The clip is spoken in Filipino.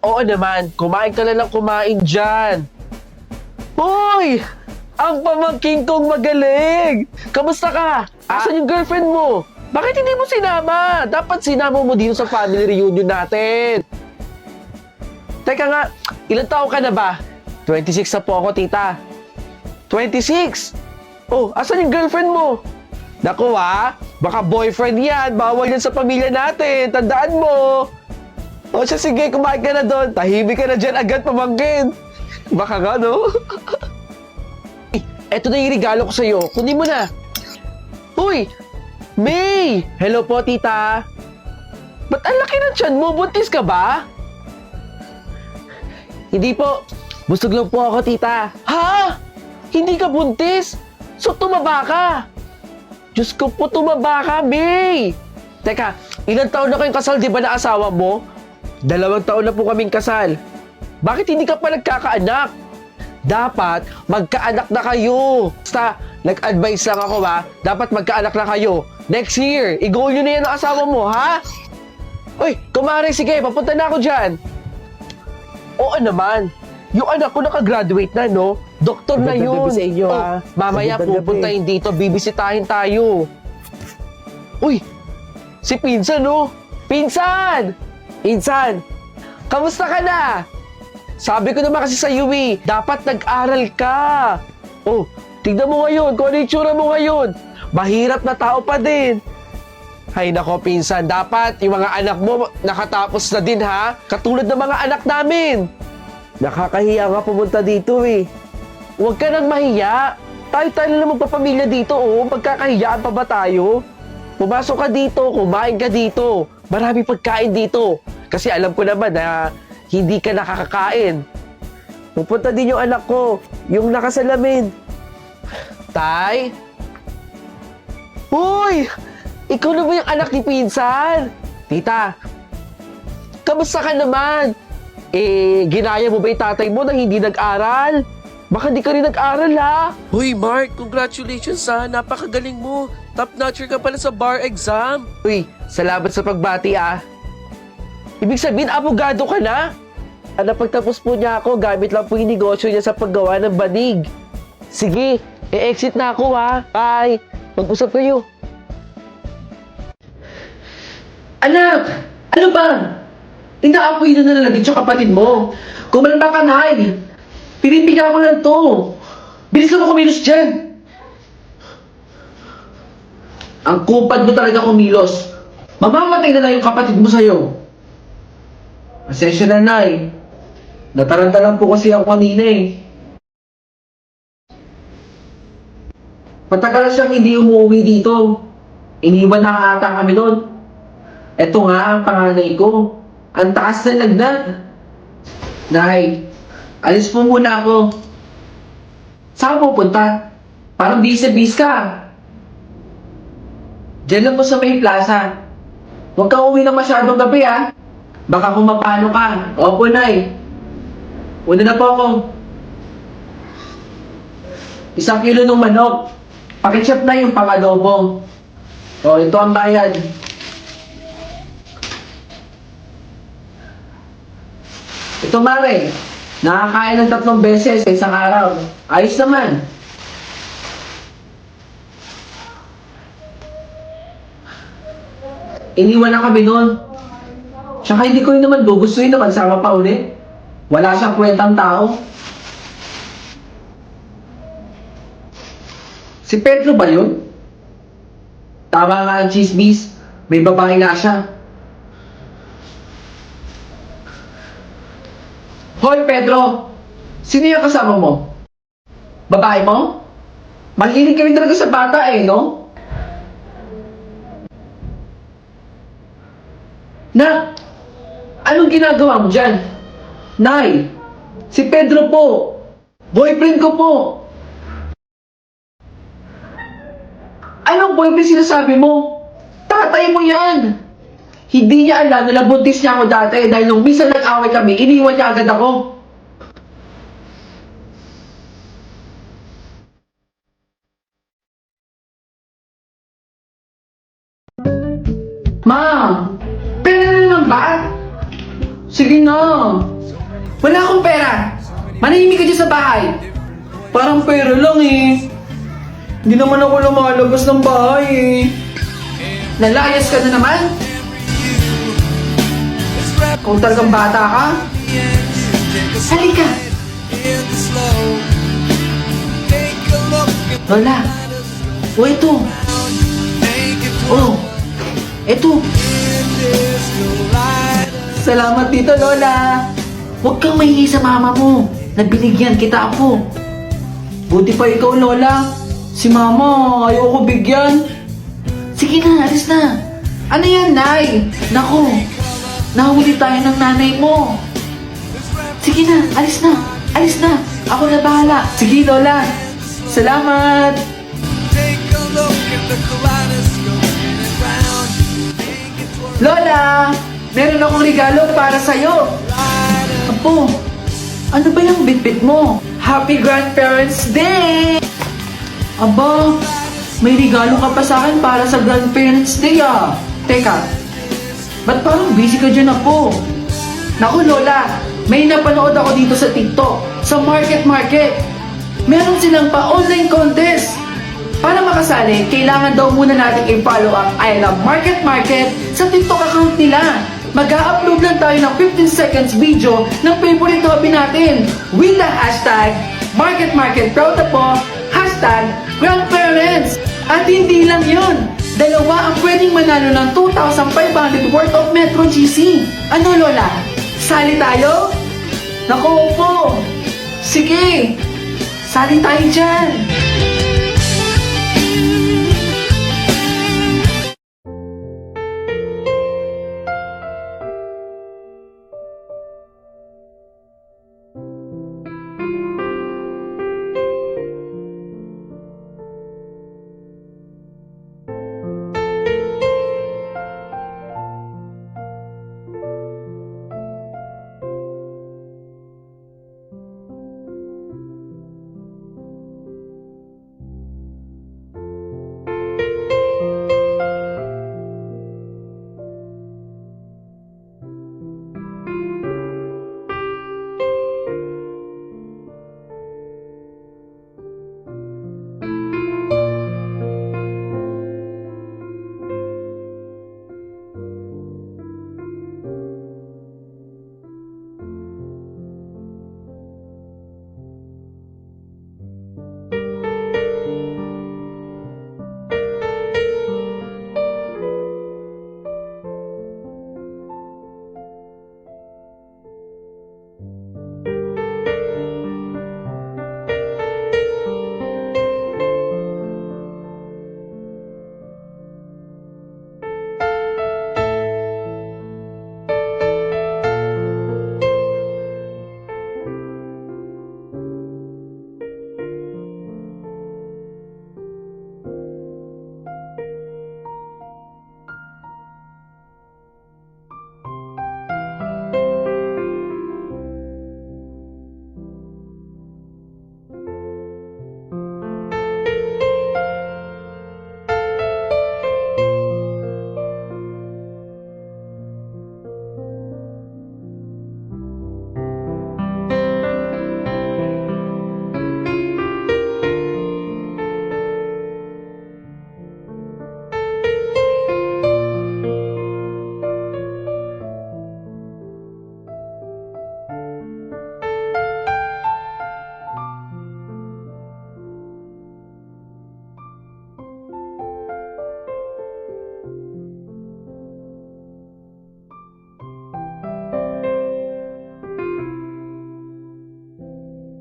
Oo naman, kumain ka na lang kumain dyan. Hoy! Ang pamangking kong magaling! Kamusta ka? Asan yung girlfriend mo? Bakit hindi mo sinama? Dapat sinama mo dito sa family reunion natin. Teka nga, ilang taon ka na ba? 26 na po ako, tita. 26? Oh, asan yung girlfriend mo? Naku baka boyfriend yan. Bawal yan sa pamilya natin. Tandaan mo. O siya, sige, kumain ka na doon. Tahimik ka na dyan agad, pamangkin. Baka nga, no? Eto na yung regalo ko sa'yo. Kunin mo na. Uy! May! Hello po, tita. Ba't ang laki ng tiyan mo? Buntis ka ba? Hindi po. Busog lang po ako, tita. Ha? Hindi ka buntis? So, tumaba ka? Diyos ko po, tumaba ka, May! Teka, ilang taon na kayong kasal, di ba na asawa mo? 2 taon na po kaming kasal. Bakit hindi ka pa nagkakaanak? Dapat magkaanak na kayo. Basta, nag-advise lang ako dapat magkaanak na kayo. Next year, i-goal nyo na yan ang asawa mo, ha? Uy, kumare, sige, papunta na ako dyan. Oo naman. Yung anak ko nakagraduate na, no? Doktor na yun. Sa inyo, ha? Mamaya pupuntahin dito, bibisitahin tayo. Uy, si Pinsan, no? Pinsan! Pinsan! Kamusta ka na? Sabi ko naman kasi sa iyo dapat nag-aral ka. Oh, tignan mo ngayon, kung ano yung tsura mo ngayon. Mahirap na tao pa din. Hay nako, Pinsan, dapat yung mga anak mo nakatapos na din, ha? Katulad ng mga anak namin. Nakakahiya nga pumunta dito Huwag ka nang mahiya. Tayo na lang magpapamilya dito, Pagkakahiyaan pa ba tayo? Pumasok ka dito, kumain ka dito. Marami pagkain dito. Kasi alam ko naman na hindi ka nakakakain. Pupunta din yung anak ko, yung nakasalamin. Tay? Uy! Ikaw na ba yung anak ni Pinsan? Tita, kamusta ka naman? Ginaya mo ba yung tatay mo na hindi nag-aral? Baka di ka rin nag-aral, ha? Uy, Mark, congratulations, ha? Napakagaling mo. Top-notcher ka pala sa bar exam. Uy, salamat sa pagbati, Ibig sabihin, abogado ka na? Napagtapos po niya ako, gamit lang po yung negosyo niya sa paggawa ng banig. Sige, e-exit na ako, ha? Bye! Mag-usap kayo. Anak! Ano ba? Inaapoy na nalalagin sa kapatid mo. Kumalma ka, Nay! Pinipiga ko lang to. Bilis ka mo kumilos dyan. Ang kupad mo talaga kumilos. Mamamatay na lang yung kapatid mo sa'yo. Pasensya na, Nay. Nataranta lang po kasi ako kanina Matagal siyang hindi umuwi dito. Iniwan na ata kami doon. Eto nga ang panganay ko. Ang taas na lagnat. Nay, alis po muna ako. Saan ka pupunta? Parang bis ka. Diyan lang mo sa may plaza. Huwag kang uwi na masyadong gabi, Baka kung mapano ka. Opo, Nay. Una na po ako. 1 kilo ng manok. Pakichop na yung pang-adobo. O, ito ang bayad. Ito, Mare. Nakakain ng 3 beses sa isang araw. Ayos naman. Iniwan na kami noon. Tsaka hindi ko rin naman gugustuhin na magsama pa ulit. Wala siyang kwentang tao. Si Pedro ba yun? Tama nga ang chismis. May babae nga siya. Hoy, Pedro! Sino yung kasama mo? Babae mo? Mahilig kami talaga sa bata no? Anong ginagawa mo dyan? Nay, si Pedro po. Boyfriend ko po. Anong boyfriend sinasabi mo? Tatay mo yan. Hindi niya alam na nabuntis niya ako dati dahil nung minsan nag-away kami, iniwan niya agad ako. Ma! Pera na lang ba? Sige na. Wala akong pera. Manahimik ka dyan sa bahay. Parang pera lang eh. Hindi naman ako lumalabas ng bahay eh. Nalayas ka na naman. Kung talagang bata ka, halika. Lola. O ito. Oh. Ito. Salamat dito, Lola. Huwag kang mahihi sa mama mo. Nabinigyan kita ako. Buti pa ikaw, Lola. Si Mama, ayoko bigyan. Sige na, alis na. Ano yan, Nay? Naku, nahuli tayo ng nanay mo. Sige na, alis na. Alis na. Ako na bahala. Sige, Lola. Salamat. Lola, meron akong regalo para sa'yo. Apo, ano ba yung bitbit mo? Happy Grandparents Day! Aba, may regalo ka pa sa akin para sa Grandparents Day ah. Teka, ba't parang busy ka dyan ako? Naku Lola, may napanood ako dito sa TikTok, sa Market. Meron silang pa-online contest. Para makasali, kailangan daw muna natin i-follow ang I Love Market sa TikTok account nila. Mag-a-upload lang tayo ng 15 seconds video ng favorite hobby natin with the hashtag Market Proud po, hashtag Grandparents. At hindi lang yun, dalawa ang pwedeng manalo ng 2,500 worth of Metro GC. Ano Lola? Sali tayo? Naku po! Sige! Sali tayo dyan!